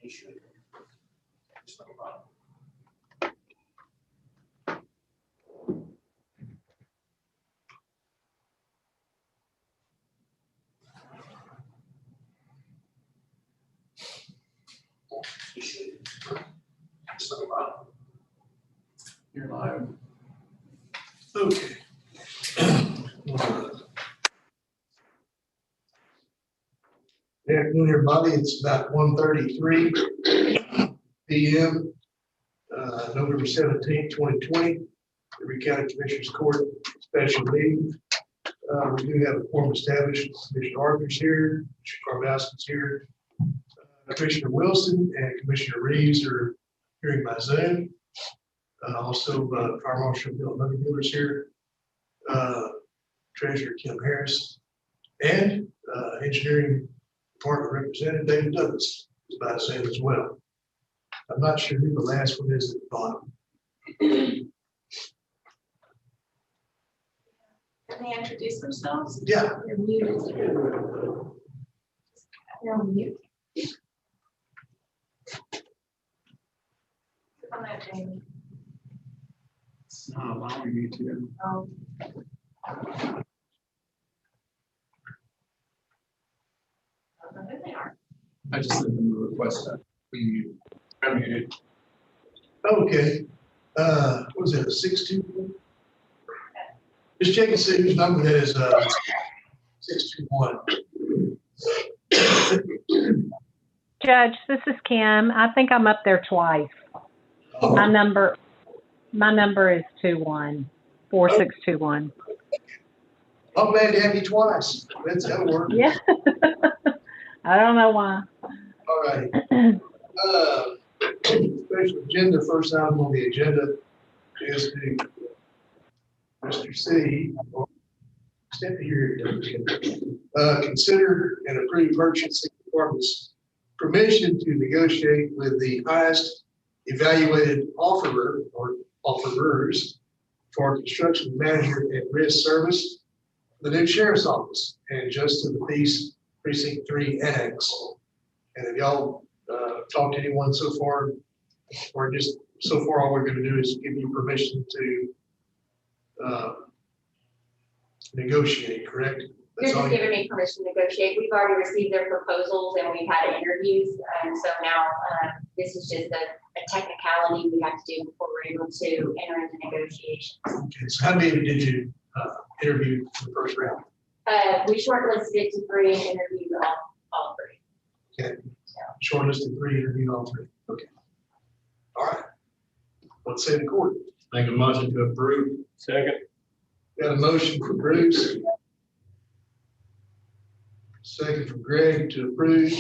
He should. It's no problem. He should. It's no problem. You're live. Okay. Good afternoon, everybody. It's about 1:33 p.m. November 17th, 2020. Every County Commissioners Court special meeting. We do have a quorum established. Commissioner Arthur's here, Commissioner Karbowski's here. Commissioner Wilson and Commissioner Reeves are hearing by Zoom. Also, Fire Marshal Bill Miller's here. Treasurer Kim Harris and Engineering Department Representative David Douglas is by Zoom as well. I'm not sure who the last one is at the bottom. Can they introduce themselves? Yeah. You're muted. You're on mute. On that, Jamie. It's not allowing me to. Oh. I don't know who they are. I just sent them a request that we unmuted. Okay. What was it, a 621? Just check and see whose number that is. 621. Judge, this is Kim. I think I'm up there twice. My number is 414621. I'm glad to have you twice. That'll work. Yeah. I don't know why. All right. Special agenda, first item on the agenda is the Mr. C. Step here. Consider and approve purchasing department's permission to negotiate with the highest evaluated offerer or offerers for construction manager at risk service, the new sheriff's office, and just to the peace precinct 3 annex. And have y'all talked to anyone so far, or just so far all we're going to do is give you permission to negotiate, correct? You're That's all just you- giving me permission to negotiate. We've already received their proposals and we've had interviews. And so now this is just a technicality we have to do before we're able to enter into negotiations. Okay, so how many did you interview for the first round? We shortlisted it to 3 and interviewed all 3. Okay, shortlisted 3, interviewed all 3. Okay. All right. Let's say the court. Make a motion to approve. Second. Got a motion from Bruce. Second from Greg to approve.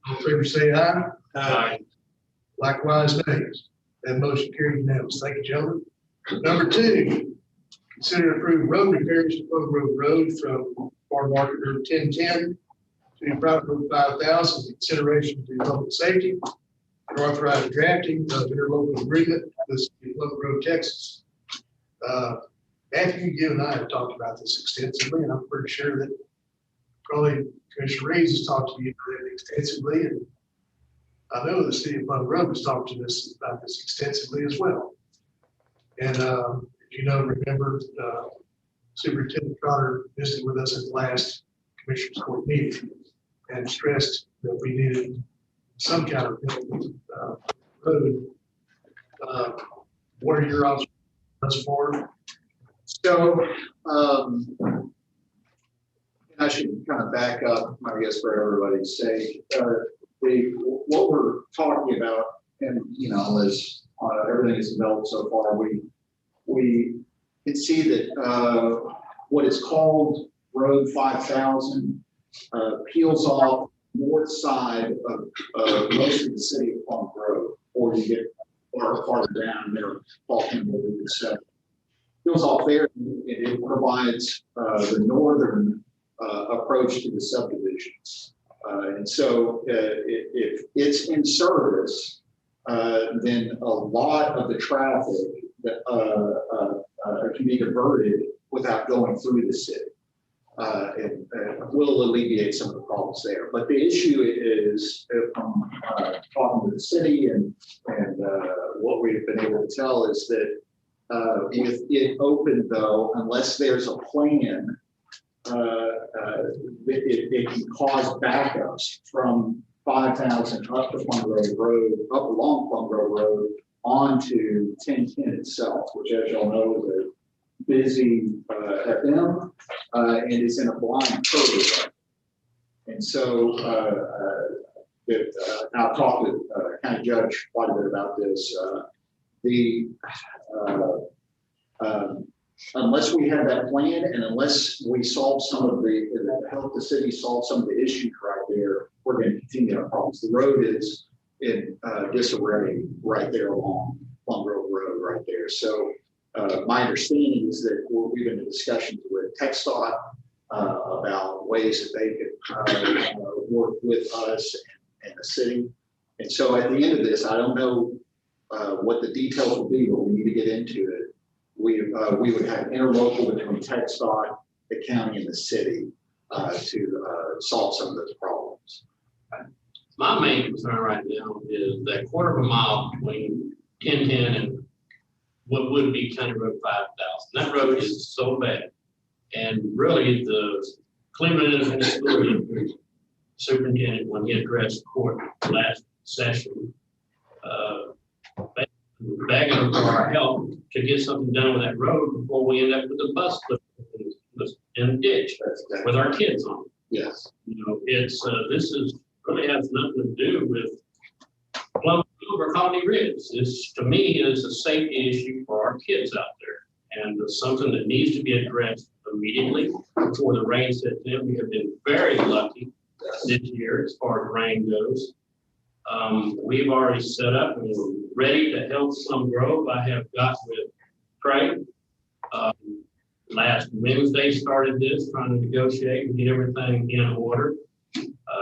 All in favor, say aye. Aye. Likewise, nays. That motion carried unanimous. Thank you, gentlemen. Number 2, consider approved road repairs to Oak Grove Road from Farm Market Road 1010 to Private Road 5000, consideration to public safety, and authorize drafting of interlocal agreement with Oak Grove, Texas. Matthew, you and I have talked about this extensively, and I'm pretty sure that probably Commissioner Reeves has talked to you about it extensively, and I know the city of Plum Grove has talked to us about this extensively as well. And you know, remember, Superintendent Trotter visited with us at the last Commissioners Court meeting and stressed that we needed some kind of road. What are your observations thus far? So, I should kind of back up, I guess, for everybody's sake. What we're talking about, and you know, as everything is developed so far, we can see that what is called Road 5000 peels off north side of most of the city of Plum Grove, or you get farther down there, Paul Campbell would say. Peels off there, it provides the northern approach to the subdivisions. And so if it's in service, then a lot of the traffic that can be diverted without going through the city. And will alleviate some of the problems there. But the issue is, from talking talking to the city and what we've been able to tell is that if it opened though, unless there's a plan, it can cause backups from 5,000 up to Plum Grove Road, up along Plum Grove Road onto 1010 itself, which as y'all know is a busy FM and is in a blind curve. And so I've talked to County Judge quite a bit about this. Unless we have that plan and unless we solve some of help the city solve some of the issues right there, we're going to continue our problems. The road is in disarray right there along Plum Grove Road right there. So my understanding is that we've been in discussions with TxDOT about ways that they could work with us and the city. And so at the end of this, I don't know what the details will be, but we need to get into it. We would have interlocal between TxDOT, the county, and the city to solve some of those problems. My main concern right now is that quarter of a mile between 1010 and what would be County Road 5000. That road is so bad. And really the Cleveland Independent School District superintendent, when he addressed court last session, begging for our help to get something done with that road before we end up with a bus in a ditch with our kids on it. Yes. You know, it's this is really has nothing to do with Plum Grove or Colony Ridge. This, to me, is a safety issue for our kids out there, and it's something that needs to be addressed immediately before the rain sets in. We have been very lucky this year as far as rain goes. We've already set up and we're ready to help Plum Grove. I have got with Craig. Last Wednesday started this, trying to negotiate and get everything in order.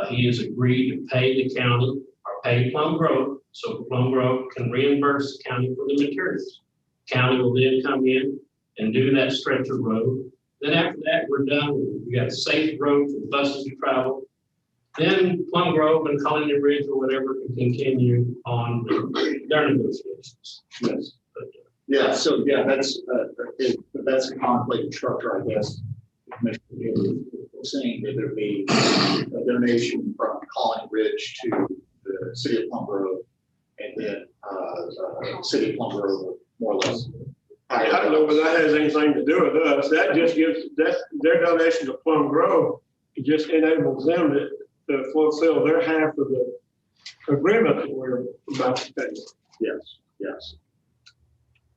He has agreed to pay the county or pay Plum Grove so Plum Grove can reimburse the county for the materials. County will then come in and do that stretch of road. Then after that, we're done. We got a safe road for the buses to travel. Then Plum Grove and Colony Ridge or whatever can continue on their negotiations. Yes. Yeah. So yeah, that's a contemplated structure, I guess. Commissioner saying that there be a donation from Colony Ridge to the city of Plum Grove, and then city of Plum Grove more or less. I don't know whether that has anything to do with us. That just gives their donation to Plum Grove. It just enables them to fulfill their half of the agreement that we're about to pay. Yes, yes.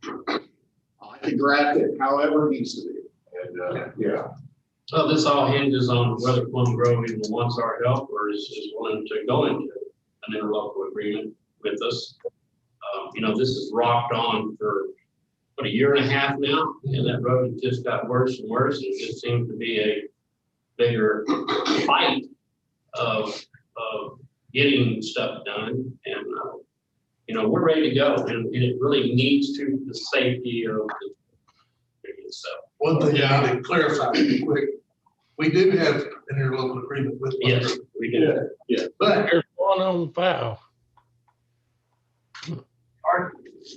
I can draft it however it needs to be. And yeah. So this all hinges on whether Plum Grove even wants our help or is willing to go into an interlocal agreement with us. You know, this is rocked on for what, a year and a half now, and that road has just got worse and worse. It just seems to be a bigger fight of getting stuff done, and you know, we're ready to go, and it really needs to the safety of the stuff. One thing I need to clarify real quick, we do have an interlocal agreement with. Yes, we do. Yeah. But There's one on file.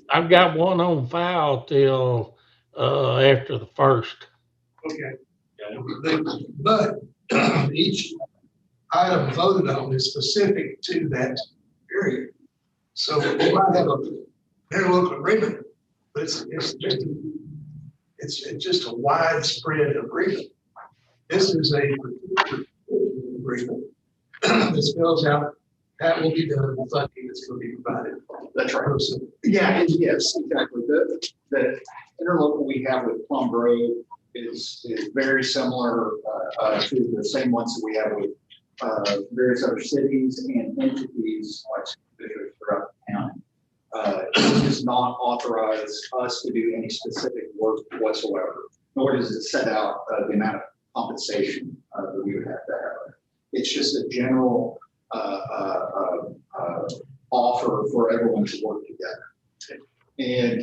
I've got one on file till after the first. okay, but each item voted on is specific to that area. So we might have a interlocal agreement, but it's just a widespread agreement. This is a agreement that spells out that will be done with funding that's going to be provided. That's right. Yeah, and yes, exactly. The interlocal we have with Plum Grove is very similar to the same ones that we have with various other cities and entities like districts throughout the county. It does not authorize us to do any specific work whatsoever, nor does it set out the amount of compensation that we would have to have. It's just a general offer for everyone to work together. And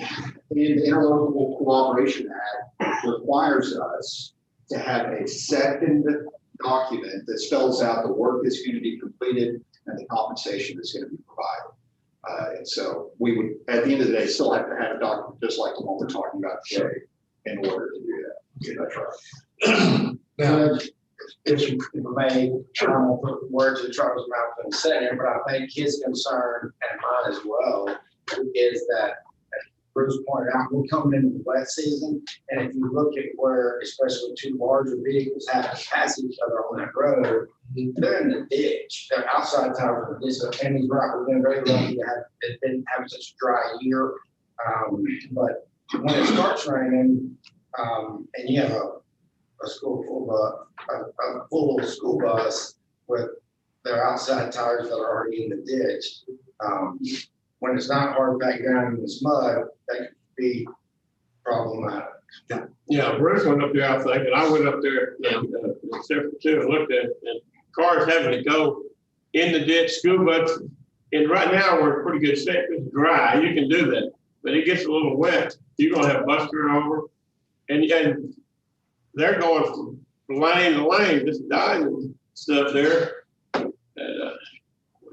the Interlocal Cooperation Act requires us to have a second document that spells out the work that's going to be completed and the compensation that's going to be provided. And so we would, at the end of the day, still have to have a document just like the one we're talking about today in order to do that. That's right. Now, If I may, I don't want to put words in Charles' mouth in a second, but I think his concern and mine as well is that, as Bruce pointed out, we're coming into the wet season, and if you look at where, especially two larger vehicles have to pass each other on that road, they're in the ditch. They're outside tires of this, and he's right. We've been very lucky to have it didn't have such a dry year. But when it starts raining, and you have a school full school bus with their outside tires that are already in the ditch. When it's not hard back down in this mud, that could be problematic. Yeah, Bruce went up there, I think, and I went up there, except two, and looked at it, and cars having to go in the ditch, school bus. And right now, we're in pretty good shape. It's dry, you can do that, but it gets a little wet. You're gonna have bus turnover. And they're going from lane to lane, just dying and stuff there.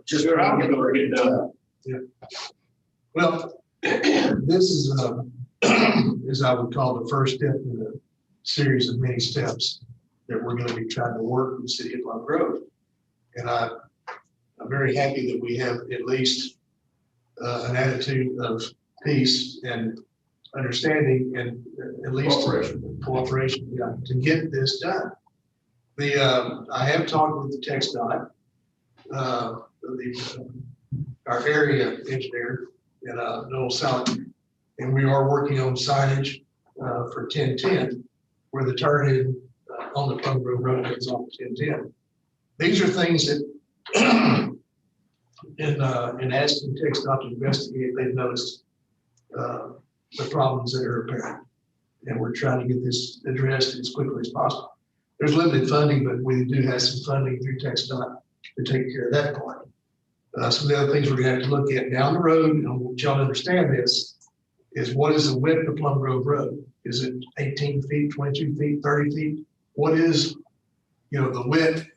Just sure I'm gonna get done. Yeah. Well, this is, as I would call the first step in a series of many steps that we're going to be trying to work with the city of Plum Grove. And I'm very happy that we have at least an attitude of peace and understanding and at least cooperation, yeah, to get this done. I have talked with the TxDOT, our area engineer, Noel Salk, and we are working on signage for 1010, where the turn-in on the Plum Grove Road is on 1010. These are things that, in asking TxDOT to investigate, they've noticed the problems that are apparent, and we're trying to get this addressed as quickly as possible. There's limited funding, but we do have some funding through TxDOT to take care of that part. Some of the other things we're gonna have to look at down the road, and I want y'all to understand this, is what is the width of Plum Grove Road? Is it 18 feet, 22 feet, 30 feet? What is, the width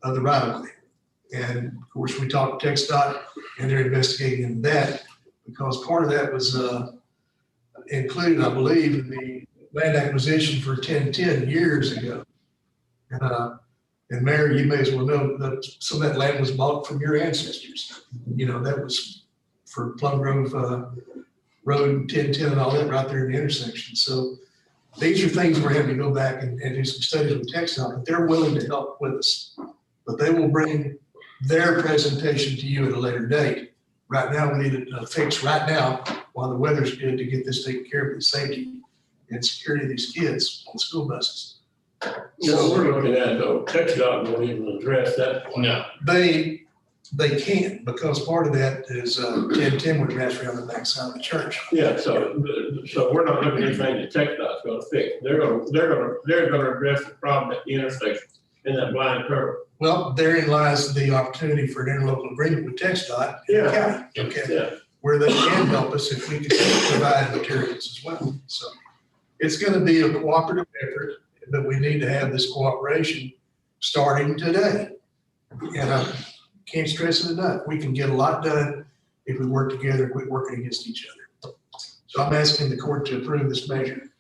of the right of way? And of course, we talked to TxDOT, and they're investigating that, because part of that was included, I believe, in the land acquisition for 1010 years ago. And Mayor, you may as well know that some of that land was bought from your ancestors. That was for Plum Grove Road, 1010 and all that right there in the intersection. So these are things we're having to go back and do some studies with TxDOT, but they're willing to help with us. But they will bring their presentation to you at a later date. Right now, we need it fixed right now while the weather's good to get this taken care of, the safety and security of these kids on school buses. What we're looking at though, TxDOT won't even address that. No, They can't, because part of that is 1010 would pass around the backside of the church. Yeah, so we're not looking at anything that TxDOT's gonna fix. They're gonna address the problem at the intersection in that blind curve. Well, therein lies the opportunity for an interlocal agreement with TxDOT and the county, okay, Yeah, where they can help us if we can provide materials as well. So it's going to be a cooperative effort, but we need to have this cooperation starting today. And I can't stress it enough. We can get a lot done if we work together and quit working against each other. So I'm asking the court to approve this measure.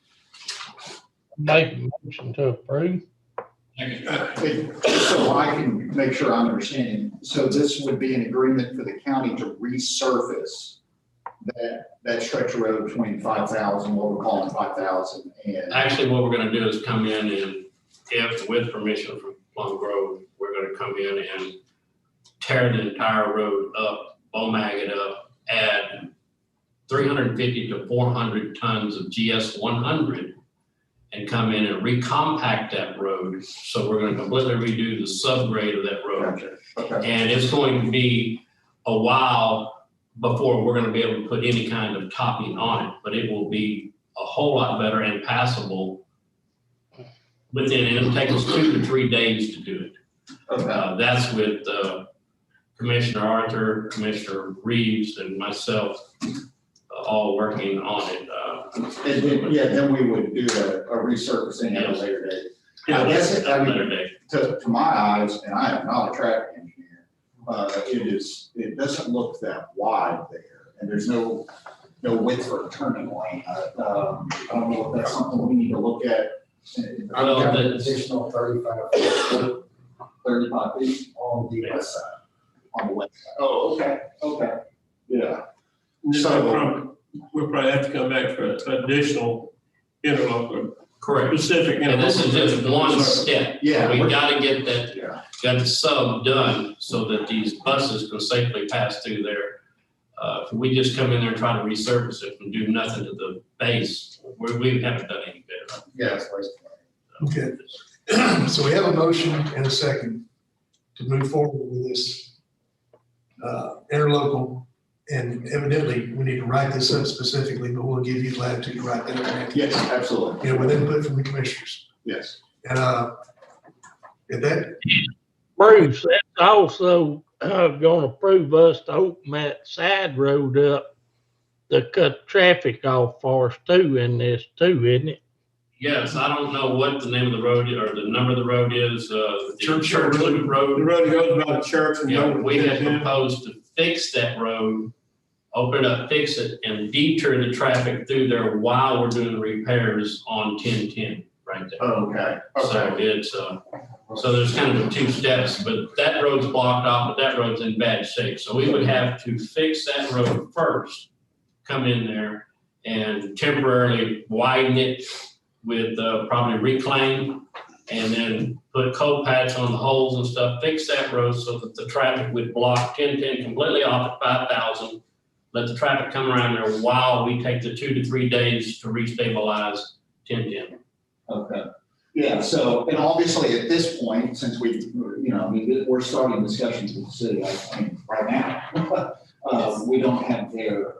make a motion to approve. So I can make sure I'm understanding. So this would be an agreement for the county to resurface that stretch of road between 5,000, what we're calling 5,000 and. actually, what we're gonna do is come in and, if with permission from Plum Grove, we're gonna come in and tear the entire road up, BOMAG it up, add 350 to 400 tons of GS 100 and come in and recompact that road. So we're gonna completely redo the subgrade of that road. Okay. And it's going to be a while before we're gonna be able to put any kind of topping on it, but it will be a whole lot better and passable it'll take us 2 to 3 days to do it. Okay. That's with Commissioner Arthur, Commissioner Reeves, and myself, all working on it. And then we would do a resurfacing at a later date. Yeah, I guess, that's I mean, another day. to my eyes, and I am not a traffic engineer, it doesn't look that wide there, and there's no width for a turning lane. I don't know if that's something we need to look at. Well, Got an the- additional 35 35 feet on the west side. on the west side. Oh, okay, yeah. So we'll probably have to come back for additional interlocal, Correct. specific. And this is just one interlocal. step. Yeah, We we're- gotta get that, Yeah. got the sub done so that these buses can safely pass through there. If we just come in there and try to resurface it and do nothing to the base, we haven't done any better. Yeah, it's west. Okay. So we have a motion and a second to move forward with this interlocal. And evidently, we need to write this up specifically, but we'll give you latitude to write that up. Yes, absolutely. You know, with input from the commissioners. Yes. And, if that, Bruce, that's also gonna prove us to open that side road up to cut traffic off for us too in this too, isn't it? Yes, I don't know what the name of the road or the number of the road is, the Church Church Loop The Road. road goes by the church and. Yeah, goes we to had 10. proposed to fix that road, open it up, fix it, and detour the traffic through there while we're doing the repairs on 1010 right there. Okay. So it's, so there's kind of two steps, but that road's blocked off, but that road's in bad shape. So we would have to fix that road first, come in there and temporarily widen it with probably reclaim, and then put coal patch on the holes and stuff, fix that road so that the traffic would block 1010 completely off at 5,000. Let the traffic come around there while we take the 2 to 3 days to restabilize 1010. Okay. Yeah, so, and obviously at this point, since we, you know, I mean, we're starting discussions with the city, I mean, right now. We don't have their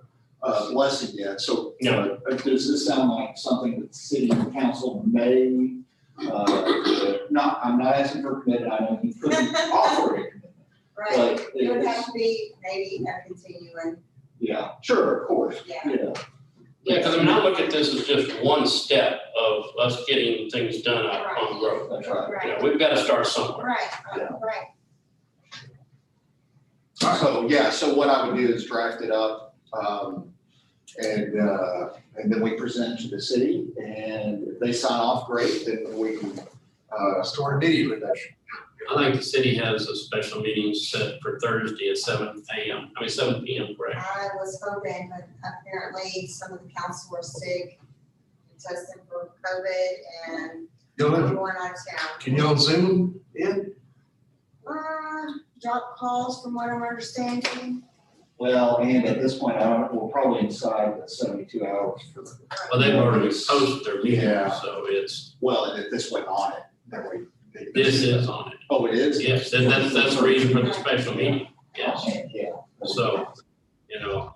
blessing yet, so, does this sound like something that the city council may, I'm not asking for a commitment, I know you couldn't offer a commitment. Right, But it would it's- have to be maybe a continuing, Yeah, sure, of course, Yeah. yeah. Yeah, because I mean, I look at this as just one step of us getting things done out on the road. That's right. You know, we've got to start somewhere. right, Yeah. right. So, yeah, so what I would do is draft it up, and then we present it to the city, and if they sign off, great, then we can, start immediately. I think the city has a special meeting set for Thursday at 7 PM, correct? I was hoping, but apparently some of the council were sick, tested for COVID and Y'all have- going out of town. Can y'all zoom in? Drop calls from what I'm understanding. well, and at this point, we're probably inside the 72 hours for. Well, they've already posted their meeting, Yeah. so it's, Well, and if this went on it, then we. this is on it. Oh, it is? Yes, and that's the reason for the special meeting, yes. Yeah. So, you know,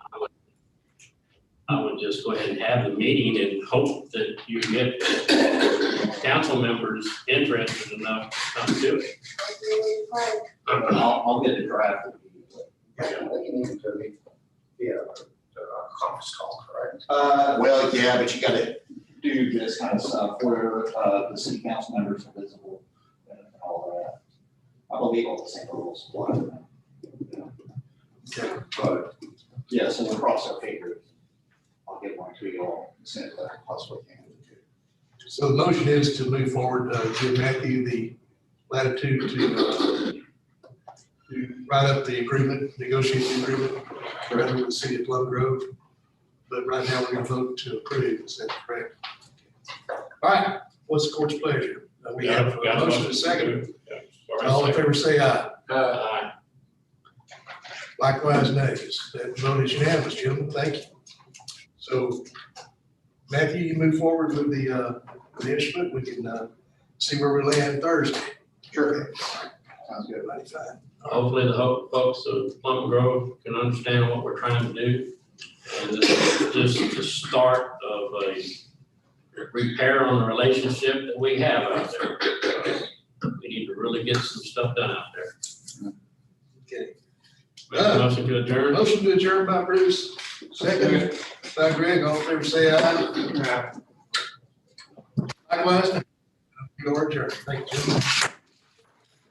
I would just go ahead and have the meeting and hope that you get council members interested enough to come to it. I'll get it drafted. We can even do it via a conference call, correct? Well, yeah, but you gotta do this kind of stuff where, the city council members are visible and all that. I believe all the same rules apply. Okay. But, yeah, so we'll cross our fingers. I'll get one to you all as soon as I possibly can. So the motion is to move forward, give Matthew the latitude to write up the agreement, negotiate the agreement, rather with the city of Plum Grove. But right now, we're gonna vote to approve, is that correct? All right, what's the court's pleasure? We have a motion and a second. All in favor, say aye. Aye. Likewise, nays. That vote is unanimous, gentlemen. Thank you. So, Matthew, you move forward with the instrument. We can see where we land Thursday. Sure. Sounds good. Mighty fine. Hopefully the folks of Plum Grove can understand what we're trying to do. And this is just the start of a repair on the relationship that we have out there. We need to really get some stuff done out there. Okay. Make a motion to adjourn. Motion to adjourn by Bruce, second by Greg. All in favor, say aye. Likewise, you are adjourned. Thank you.